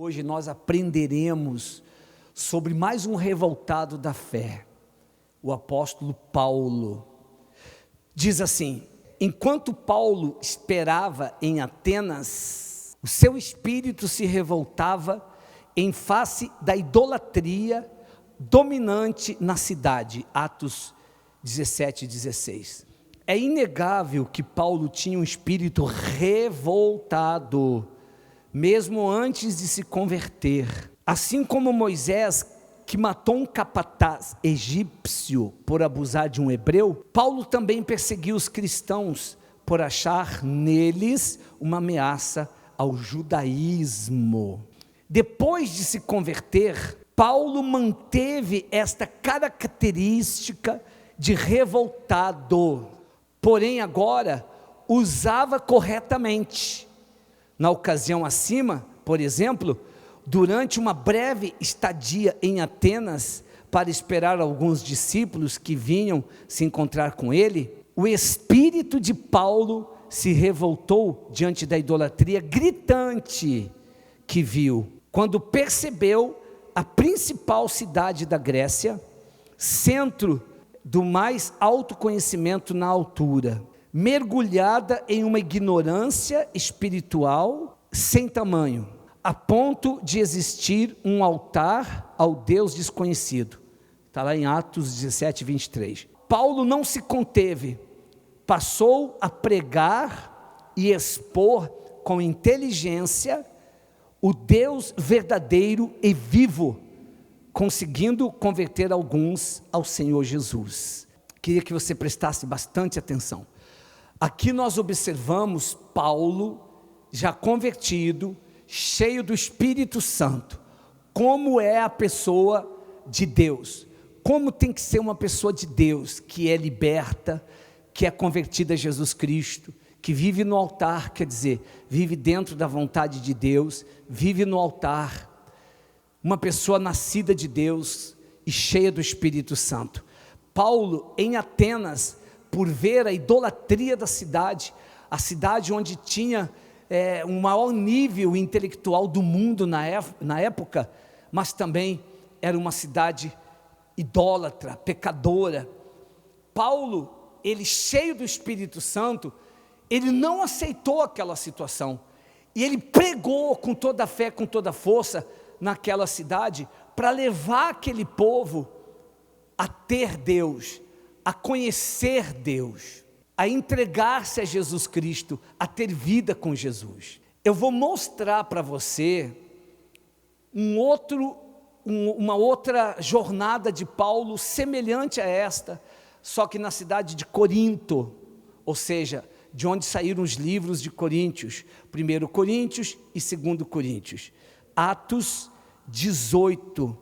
Hoje nós aprenderemos sobre mais um revoltado da fé, o apóstolo Paulo. Diz assim: enquanto Paulo esperava em Atenas, o seu espírito se revoltava em face da idolatria dominante na cidade. Atos 17:16. É inegável que Paulo tinha um espírito revoltado, mesmo antes de se converter. Assim como Moisés, que matou um capataz egípcio por abusar de um hebreu, Paulo também perseguiu os cristãos por achar neles uma ameaça ao judaísmo. Depois de se converter, Paulo manteve esta característica de revoltado, porém agora usava corretamente. Na ocasião acima, por exemplo, durante uma breve estadia em Atenas, para esperar alguns discípulos que vinham se encontrar com ele, o espírito de Paulo se revoltou diante da idolatria gritante que viu, quando percebeu a principal cidade da Grécia, centro do mais alto conhecimento na altura, mergulhada em uma ignorância espiritual sem tamanho, a ponto de existir um altar ao Deus desconhecido. Está lá em Atos 17:23. Paulo não se conteve, passou a pregar e expor com inteligência o Deus verdadeiro e vivo, conseguindo converter alguns ao Senhor Jesus. Queria que você prestasse bastante atenção. Aqui nós observamos Paulo, já convertido, cheio do Espírito Santo. Como é a pessoa de Deus? Como tem que ser uma pessoa de Deus, que é liberta, que é convertida a Jesus Cristo, que vive no altar, quer dizer, vive dentro da vontade de Deus, vive no altar, uma pessoa nascida de Deus e cheia do Espírito Santo. Paulo, em Atenas, por ver a idolatria da cidade, a cidade onde tinha um maior nível intelectual do mundo na época, mas também era uma cidade idólatra, pecadora. Paulo, ele cheio do Espírito Santo, ele não aceitou aquela situação, e ele pregou com toda a fé, com toda a força, naquela cidade, para levar aquele povo a ter Deus, a conhecer Deus, a entregar-se a Jesus Cristo, a ter vida com Jesus. Eu vou mostrar para você uma outra jornada de Paulo, semelhante a esta, só que na cidade de Corinto, ou seja, de onde saíram os livros de Coríntios, 1 Coríntios e 2 Coríntios. Atos 18,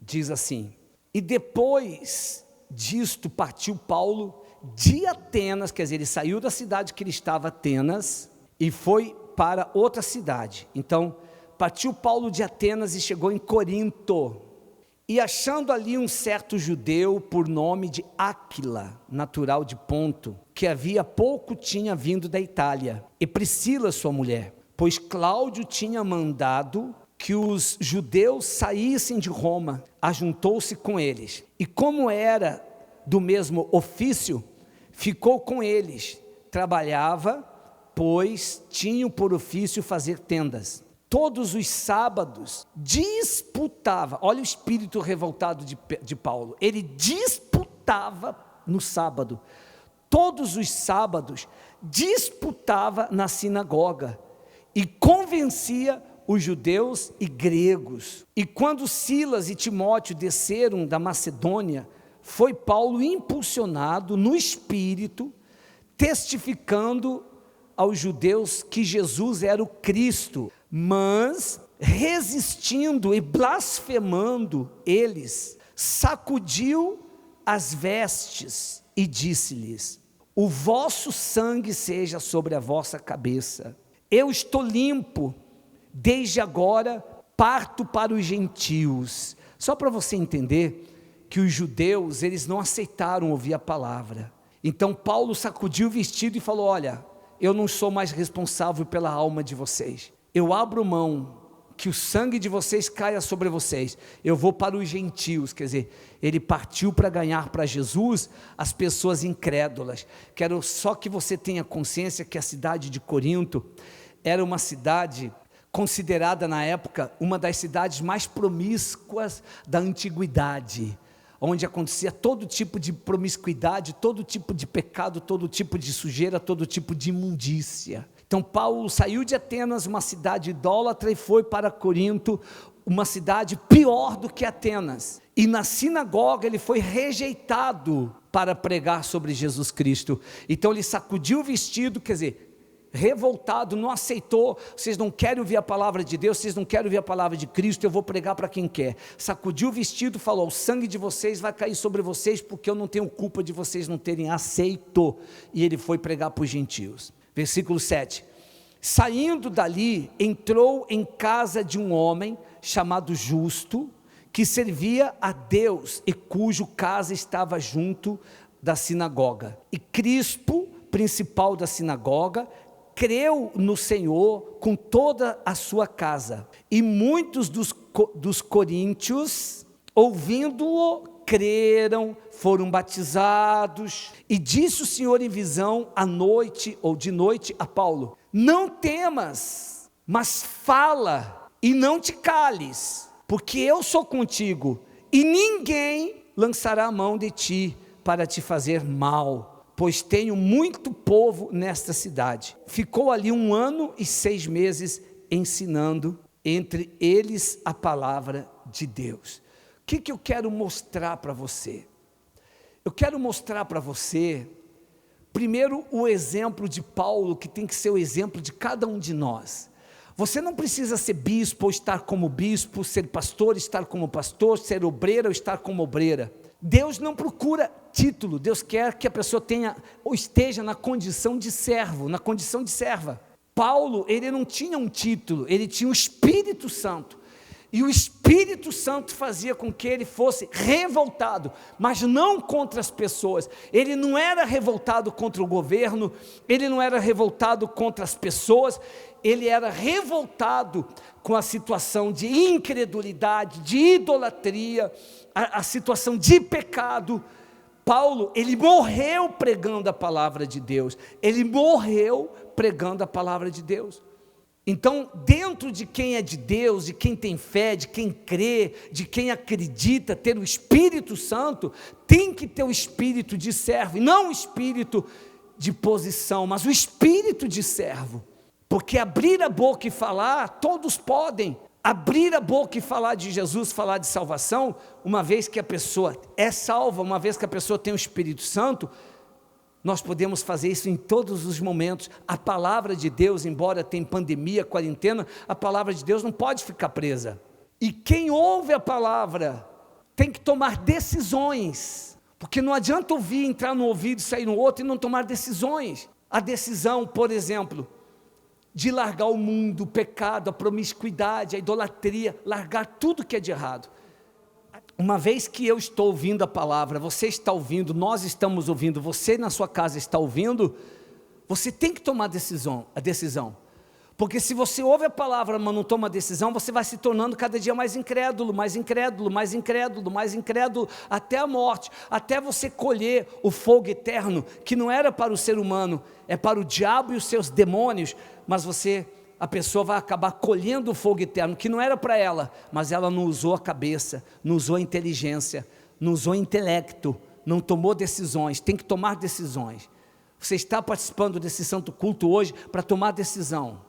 diz assim: e depois disto partiu Paulo de Atenas, quer dizer, ele saiu da cidade que ele estava, Atenas, e foi para outra cidade. Então, partiu Paulo de Atenas e chegou em Corinto, e achando ali um certo judeu, por nome de Áquila, natural de Ponto, que havia pouco tinha vindo da Itália, e Priscila sua mulher, pois Cláudio tinha mandado que os judeus saíssem de Roma, ajuntou-se com eles, e como era do mesmo ofício, ficou com eles, trabalhava, pois tinham por ofício fazer tendas. Todos os sábados disputava, olha o espírito revoltado de Paulo, ele disputava no sábado, todos os sábados disputava na sinagoga, e convencia os judeus e gregos. E quando Silas e Timóteo desceram da Macedônia, foi Paulo impulsionado no Espírito, testificando aos judeus que Jesus era o Cristo, mas resistindo e blasfemando eles, sacudiu as vestes e disse-lhes: o vosso sangue seja sobre a vossa cabeça, eu estou limpo, desde agora parto para os gentios. Só para você entender que os judeus, eles não aceitaram ouvir a palavra. Então Paulo sacudiu o vestido e falou: olha, eu não sou mais responsável pela alma de vocês, eu abro mão, que o sangue de vocês caia sobre vocês. Eu vou para os gentios. Quer dizer, ele partiu para ganhar para Jesus as pessoas incrédulas. Quero só que você tenha consciência que a cidade de Corinto era uma cidade considerada na época uma das cidades mais promíscuas da antiguidade, onde acontecia todo tipo de promiscuidade, todo tipo de pecado, todo tipo de sujeira, todo tipo de imundícia. Então Paulo saiu de Atenas, uma cidade idólatra, e foi para Corinto, uma cidade pior do que Atenas, e na sinagoga ele foi rejeitado para pregar sobre Jesus Cristo. Então ele sacudiu o vestido, quer dizer, revoltado, não aceitou. Vocês não querem ouvir a palavra de Deus, vocês não querem ouvir a palavra de Cristo, eu vou pregar para quem quer. Sacudiu o vestido, falou: o sangue de vocês vai cair sobre vocês, porque eu não tenho culpa de vocês não terem aceito. E ele foi pregar para os gentios. Versículo 7, saindo dali, entrou em casa de um homem chamado Justo, que servia a Deus, e cujo casa estava junto da sinagoga. E Crispo, principal da sinagoga, creu no Senhor com toda a sua casa, e muitos dos coríntios, ouvindo-o, creram, foram batizados. E disse o Senhor em visão à noite, ou de noite, a Paulo: não temas, mas fala e não te cales, porque eu sou contigo, e ninguém lançará a mão de ti para te fazer mal, pois tenho muito povo nesta cidade. Ficou ali 1 ano e 6 meses ensinando entre eles a palavra de Deus. O que eu quero mostrar para você? Eu quero mostrar para você, primeiro, o exemplo de Paulo, que tem que ser o exemplo de cada um de nós. Você não precisa ser bispo ou estar como bispo, ser pastor, estar como pastor, ser obreira ou estar como obreira. Deus não procura título, Deus quer que a pessoa tenha ou esteja na condição de servo, na condição de serva. Paulo, ele não tinha um título, ele tinha o Espírito Santo, e o Espírito Santo fazia com que ele fosse revoltado, mas não contra as pessoas. Ele não era revoltado contra o governo, ele não era revoltado contra as pessoas, ele era revoltado com a situação de incredulidade, de idolatria, a situação de pecado. Paulo, ele morreu pregando a palavra de Deus, ele morreu pregando a palavra de Deus. Então, dentro de quem é de Deus, de quem tem fé, de quem crê, de quem acredita ter o Espírito Santo, tem que ter o espírito de servo, e não o espírito de posição, mas o espírito de servo. Porque abrir a boca e falar, todos podem. Abrir a boca e falar de Jesus, falar de salvação, uma vez que a pessoa é salva, uma vez que a pessoa tem o Espírito Santo, nós podemos fazer isso em todos os momentos. A palavra de Deus, embora tenha pandemia, quarentena, a palavra de Deus não pode ficar presa. E quem ouve a palavra tem que tomar decisões, porque não adianta ouvir, entrar no ouvido e sair no outro e não tomar decisões. A decisão, por exemplo, de largar o mundo, o pecado, a promiscuidade, a idolatria, largar tudo que é de errado. Uma vez que eu estou ouvindo a palavra, você está ouvindo, nós estamos ouvindo, você na sua casa está ouvindo, você tem que tomar a decisão. Porque se você ouve a palavra, mas não toma a decisão, você vai se tornando cada dia mais incrédulo, mais incrédulo, mais incrédulo, mais incrédulo, até a morte, até você colher o fogo eterno, que não era para o ser humano, é para o diabo e os seus demônios, mas a pessoa vai acabar colhendo o fogo eterno, que não era para ela, mas ela não usou a cabeça, não usou a inteligência, não usou o intelecto, não tomou decisões. Tem que tomar decisões. Você está participando desse santo culto hoje para tomar decisão.